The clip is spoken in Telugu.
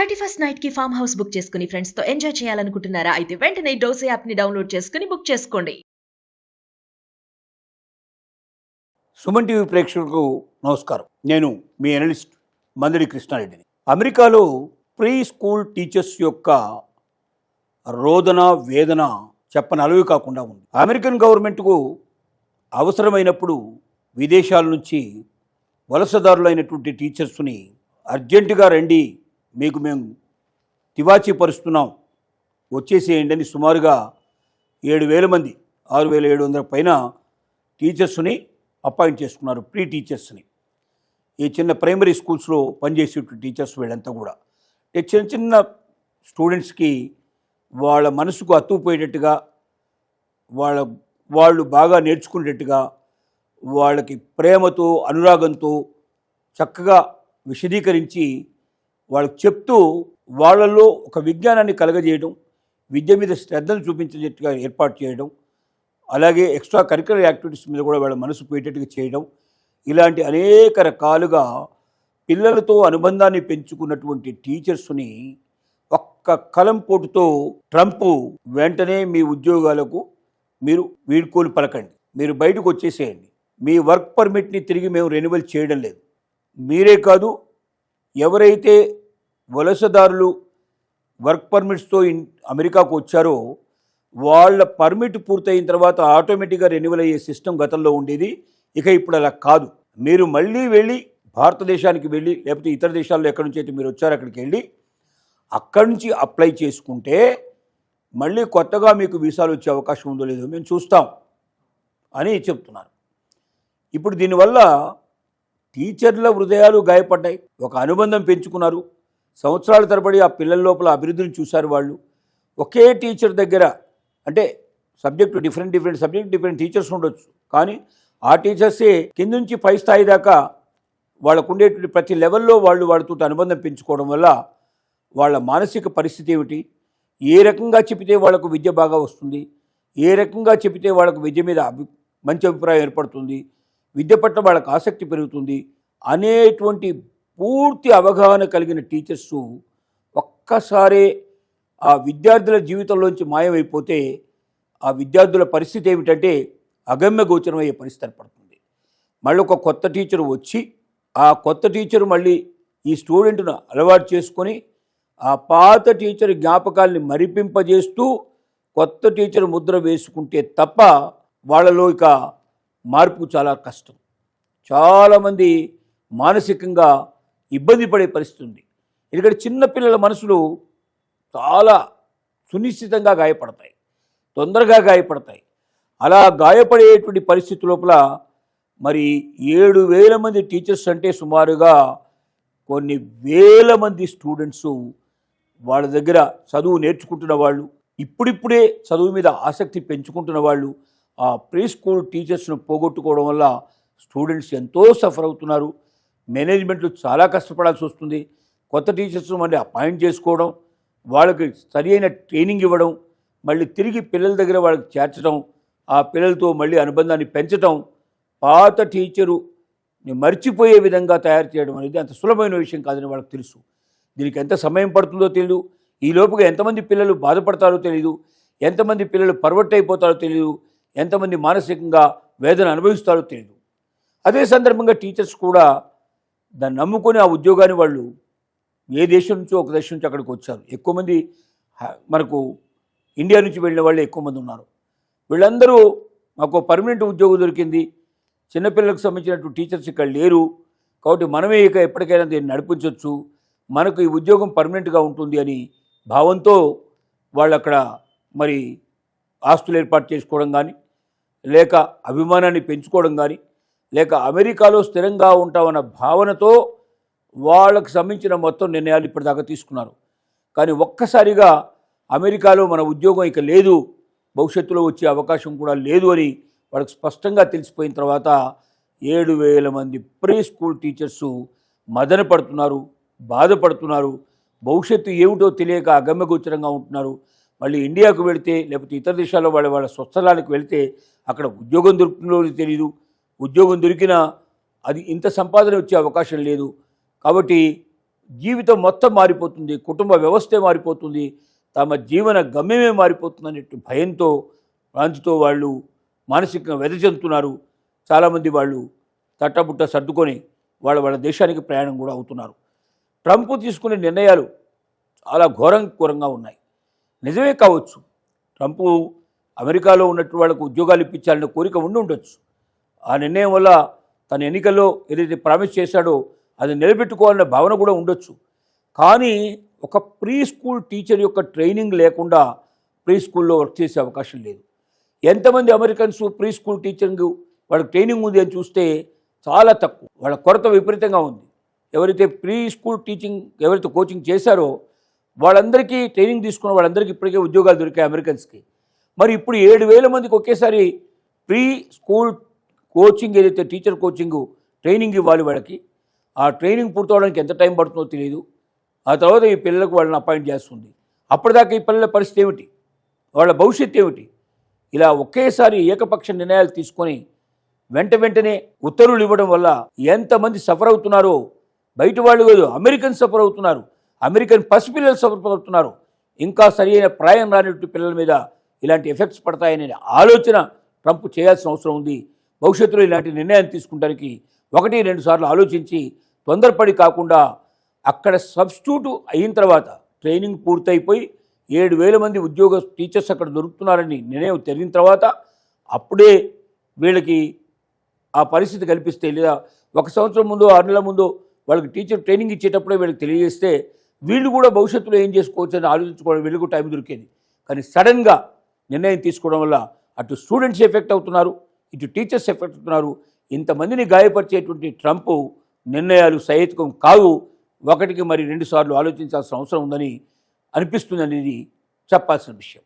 31st నైట్ కి ఫామ్ హౌస్ బుక్ చేసుకుని ఫ్రెండ్స్ తో ఎంజాయ్ చేయాలనుకుంటున్నారా? అయితే వెంటనే డోసే యాప్ ని డౌన్లోడ్ చేసుకుని బుక్ చేసుకోండి. సుమన్ టీవీ ప్రేక్షకులకు నమస్కారం. నేను మీ అనలిస్ట్ మందడి కృష్ణారెడ్డిని. అమెరికాలో ప్రీ స్కూల్ టీచర్స్ యొక్క రోదన వేదన చెప్పనలవి కాకుండా ఉంది. అమెరికన్ గవర్నమెంట్కు అవసరమైనప్పుడు విదేశాల నుంచి వలసదారులైనటువంటి టీచర్స్ని అర్జెంటుగా రండి, మీకు మేము తివాచీ పరుస్తున్నాం, వచ్చేసేయండి అని సుమారుగా 7,000 మంది 6,700 పైన టీచర్స్ని అపాయింట్ చేసుకున్నారు, ప్రీ టీచర్స్ని. ఈ చిన్న ప్రైమరీ స్కూల్స్లో పనిచేసేటువంటి టీచర్స్ వీళ్ళంతా కూడా చిన్న చిన్న స్టూడెంట్స్కి వాళ్ళ మనసుకు అత్తుపోయేటట్టుగా వాళ్ళు బాగా నేర్చుకునేటట్టుగా వాళ్ళకి ప్రేమతో అనురాగంతో చక్కగా విశదీకరించి వాళ్ళకి చెప్తూ వాళ్ళల్లో ఒక విజ్ఞానాన్ని కలగజేయడం, విద్య మీద శ్రద్ధను చూపించేటట్టుగా ఏర్పాటు చేయడం, అలాగే ఎక్స్ట్రా కరిక్యులర్ యాక్టివిటీస్ మీద కూడా వాళ్ళ మనసు పోయేటట్టుగా చేయడం, ఇలాంటి అనేక రకాలుగా పిల్లలతో అనుబంధాన్ని పెంచుకున్నటువంటి టీచర్స్ని ఒక్క కలంపోటుతో ట్రంప్ వెంటనే మీ ఉద్యోగాలకు మీరు వీడ్కోలు పలకండి, మీరు బయటకు వచ్చేసేయండి, మీ వర్క్ పర్మిట్ని తిరిగి మేము రెన్యువల్ చేయడం లేదు. మీరే కాదు, ఎవరైతే వలసదారులు వర్క్ పర్మిట్స్తో అమెరికాకు వచ్చారో వాళ్ళ పర్మిట్ పూర్తయిన తర్వాత ఆటోమేటిక్గా రెన్యువల్ అయ్యే సిస్టమ్ గతంలో ఉండేది. ఇక ఇప్పుడు అలా కాదు. మీరు మళ్ళీ వెళ్ళి భారతదేశానికి వెళ్ళి లేకపోతే ఇతర దేశాల్లో ఎక్కడి నుంచి అయితే మీరు వచ్చారో అక్కడికి వెళ్ళి అక్కడి నుంచి అప్లై చేసుకుంటే మళ్ళీ కొత్తగా మీకు వీసాలు వచ్చే అవకాశం ఉందో లేదో మేము చూస్తాం అని చెప్తున్నారు. ఇప్పుడు దీనివల్ల టీచర్ల హృదయాలు గాయపడ్డాయి, ఒక అనుబంధం పెంచుకున్నారు, సంవత్సరాల తరబడి ఆ పిల్లల లోపల అభివృద్ధిని చూశారు. వాళ్ళు ఒకే టీచర్ దగ్గర, అంటే subject different subject different teachers ఉండొచ్చు, కానీ ఆ టీచర్సే కింద నుంచి పై స్థాయి దాకా వాళ్ళకు ఉండేటువంటి ప్రతి లెవెల్లో వాళ్ళతో అనుబంధం పెంచుకోవడం వల్ల వాళ్ళ మానసిక పరిస్థితి ఏమిటి, ఏ రకంగా చెబితే వాళ్ళకు విద్య బాగా వస్తుంది, ఏ రకంగా చెబితే వాళ్ళకు విద్య మీద మంచి అభిప్రాయం ఏర్పడుతుంది, విద్య పట్ల వాళ్ళకు ఆసక్తి పెరుగుతుంది అనేటువంటి పూర్తి అవగాహన కలిగిన టీచర్సు ఒక్కసారే ఆ విద్యార్థుల జీవితంలోంచి మాయమైపోతే ఆ విద్యార్థుల పరిస్థితి ఏమిటంటే అగమ్య గోచరమయ్యే పరిస్థితి ఏర్పడుతుంది. మళ్ళీ ఒక కొత్త టీచరు వచ్చి ఆ కొత్త టీచరు మళ్ళీ ఈ స్టూడెంట్ను అలవాటు చేసుకొని ఆ పాత టీచర్ జ్ఞాపకాల్ని మరిపింపజేస్తూ కొత్త టీచర్ ముద్ర వేసుకుంటే తప్ప వాళ్ళలో ఇక మార్పు చాలా కష్టం. చాలామంది మానసికంగా ఇబ్బంది పడే పరిస్థితి ఉంది. ఎందుకంటే చిన్నపిల్లల మనసులు చాలా సునిశ్చితంగా గాయపడతాయి, తొందరగా గాయపడతాయి. అలా గాయపడేటువంటి పరిస్థితి లోపల మరి 7,000 మంది టీచర్స్ అంటే సుమారుగా కొన్ని వేల మంది స్టూడెంట్స్ వాళ్ళ దగ్గర చదువు నేర్చుకుంటున్న వాళ్ళు, ఇప్పుడిప్పుడే చదువు మీద ఆసక్తి పెంచుకుంటున్న వాళ్ళు ఆ ప్రీ స్కూల్ టీచర్స్ను పోగొట్టుకోవడం వల్ల స్టూడెంట్స్ ఎంతో సఫర్ అవుతున్నారు. మేనేజ్మెంట్లు చాలా కష్టపడాల్సి వస్తుంది. కొత్త టీచర్స్ను మళ్ళీ అపాయింట్ చేసుకోవడం, వాళ్ళకి సరి అయిన ట్రైనింగ్ ఇవ్వడం, మళ్ళీ తిరిగి పిల్లల దగ్గర వాళ్ళకి చేర్చడం, ఆ పిల్లలతో మళ్ళీ అనుబంధాన్ని పెంచడం, పాత టీచరు మర్చిపోయే విధంగా తయారు చేయడం అనేది అంత సులభమైన విషయం కాదని వాళ్ళకి తెలుసు. దీనికి ఎంత సమయం పడుతుందో తెలియదు, ఈ లోపుగా ఎంతమంది పిల్లలు బాధపడతారో తెలియదు, ఎంతమంది పిల్లలు పర్వట్ అయిపోతారో తెలియదు, ఎంతమంది మానసికంగా వేదన అనుభవిస్తారో తెలియదు. అదే సందర్భంగా టీచర్స్ కూడా దాన్ని నమ్ముకొని ఆ ఉద్యోగాన్ని వాళ్ళు ఏ దేశం నుంచో ఒక దేశం నుంచి అక్కడికి వచ్చారు. ఎక్కువ మంది మనకు ఇండియా నుంచి వెళ్ళిన వాళ్ళు ఎక్కువ మంది ఉన్నారు. వీళ్ళందరూ మాకు పర్మనెంట్ ఉద్యోగం దొరికింది, చిన్నపిల్లలకు సంబంధించినటువంటి టీచర్స్ ఇక్కడ లేరు కాబట్టి మనమే ఇక ఎప్పటికైనా దీన్ని నడిపించవచ్చు, మనకు ఈ ఉద్యోగం పర్మనెంట్గా ఉంటుంది అని భావంతో వాళ్ళు అక్కడ మరి ఆస్తులు ఏర్పాటు చేసుకోవడం కానీ, లేక అభిమానాన్ని పెంచుకోవడం కానీ, లేక అమెరికాలో స్థిరంగా ఉంటామన్న భావనతో వాళ్ళకు సంబంధించిన మొత్తం నిర్ణయాలు ఇప్పటిదాకా తీసుకున్నారు. కానీ ఒక్కసారిగా అమెరికాలో మన ఉద్యోగం ఇక లేదు, భవిష్యత్తులో వచ్చే అవకాశం కూడా లేదు అని వాళ్ళకి స్పష్టంగా తెలిసిపోయిన తర్వాత 7,000 మంది ప్రీ స్కూల్ టీచర్సు మదన పడుతున్నారు, బాధపడుతున్నారు, భవిష్యత్తు ఏమిటో తెలియక అగమ్యగోచరంగా ఉంటున్నారు. మళ్ళీ ఇండియాకు వెళితే లేకపోతే ఇతర దేశాల్లో వాళ్ళ స్వస్థలానికి వెళితే అక్కడ ఉద్యోగం దొరుకుతుందో తెలియదు, ఉద్యోగం దొరికినా అది ఇంత సంపాదన వచ్చే అవకాశం లేదు. కాబట్టి జీవితం మొత్తం మారిపోతుంది, కుటుంబ వ్యవస్థే మారిపోతుంది, తమ జీవన గమ్యమే మారిపోతుంది అనేట్టు భయంతో భ్రాంతితో వాళ్ళు మానసికంగా వెదజల్లుతున్నారు. చాలామంది వాళ్ళు తట్టబుట్ట సర్దుకొని వాళ్ళ దేశానికి ప్రయాణం కూడా అవుతున్నారు. ట్రంప్ తీసుకునే నిర్ణయాలు చాలా ఘోరంగా ఉన్నాయి. నిజమే కావచ్చు, ట్రంప్ అమెరికాలో ఉన్నట్టు వాళ్ళకు ఉద్యోగాలు ఇప్పించాలనే కోరిక ఉండి ఉండొచ్చు. ఆ నిర్ణయం వల్ల తన ఎన్నికల్లో ఏదైతే ప్రామిస్ చేశాడో అది నిలబెట్టుకోవాలనే భావన కూడా ఉండొచ్చు. కానీ ఒక ప్రీ స్కూల్ టీచర్ యొక్క ట్రైనింగ్ లేకుండా ప్రీ స్కూల్లో వర్క్ చేసే అవకాశం లేదు. ఎంతమంది అమెరికన్స్ ప్రీ స్కూల్ టీచరింగ్ వాళ్ళకి ట్రైనింగ్ ఉంది అని చూస్తే చాలా తక్కువ. వాళ్ళ కొరత విపరీతంగా ఉంది. ఎవరైతే ప్రీ స్కూల్ టీచింగ్ ఎవరైతే కోచింగ్ చేశారో వాళ్ళందరికీ ట్రైనింగ్ తీసుకున్న వాళ్ళందరికీ ఇప్పటికే ఉద్యోగాలు దొరికాయి అమెరికన్స్కి. మరి ఇప్పుడు 7,000 మందికి ఒకేసారి ప్రీ స్కూల్ కోచింగ్ ఏదైతే టీచర్ కోచింగ్ ట్రైనింగ్ ఇవ్వాలి వాళ్ళకి. ఆ ట్రైనింగ్ పూర్తవడానికి ఎంత టైం పడుతుందో తెలియదు. ఆ తర్వాత ఈ పిల్లలకు వాళ్ళని అపాయింట్ చేస్తుంది. అప్పటిదాకా ఈ పిల్లల పరిస్థితి ఏమిటి, వాళ్ళ భవిష్యత్తు ఏమిటి? ఇలా ఒకేసారి ఏకపక్ష నిర్ణయాలు తీసుకొని వెంటనే ఉత్తర్వులు ఇవ్వడం వల్ల ఎంతమంది సఫర్ అవుతున్నారో బయట వాళ్ళు కాదు, అమెరికన్ సఫర్ అవుతున్నారు. అమెరికన్ పసిపిల్లలు సఫర్ అవుతున్నారు. ఇంకా సరైన ప్రాయం రానట్టు పిల్లల మీద ఇలాంటి ఎఫెక్ట్స్ పడతాయనే ఆలోచన ట్రంప్ చేయాల్సిన అవసరం ఉంది. భవిష్యత్తులో ఇలాంటి నిర్ణయాన్ని తీసుకుంటానికి 1-2 సార్లు ఆలోచించి తొందరపడి కాకుండా అక్కడ సబ్స్టిట్యూట్ అయిన తర్వాత ట్రైనింగ్ పూర్తయిపోయి 7,000 మంది ఉద్యోగ టీచర్స్ అక్కడ దొరుకుతున్నారని నిర్ణయం తెలిసిన తర్వాత అప్పుడే వీళ్ళకి ఆ పరిస్థితి కల్పిస్తే, లేదా 1 సంవత్సరం ముందు 6 నెలల ముందు వాళ్ళకి టీచర్ ట్రైనింగ్ ఇచ్చేటప్పుడే వీళ్ళకి తెలియజేస్తే వీళ్ళు కూడా భవిష్యత్తులో ఏం చేసుకోవచ్చు అని ఆలోచించుకోవడం వీళ్ళకు టైం దొరికేది. కానీ సడన్గా నిర్ణయం తీసుకోవడం వల్ల అటు స్టూడెంట్స్ ఎఫెక్ట్ అవుతున్నారు, ఇటు టీచర్స్ ఎఫెక్ట్ అవుతున్నారు. ఇంతమందిని గాయపరిచేటువంటి ట్రంప్ నిర్ణయాలు సహేతుకం కావు. 1కి మరి 2 సార్లు ఆలోచించాల్సిన అవసరం ఉందని అనిపిస్తుంది అనేది చెప్పాల్సిన విషయం.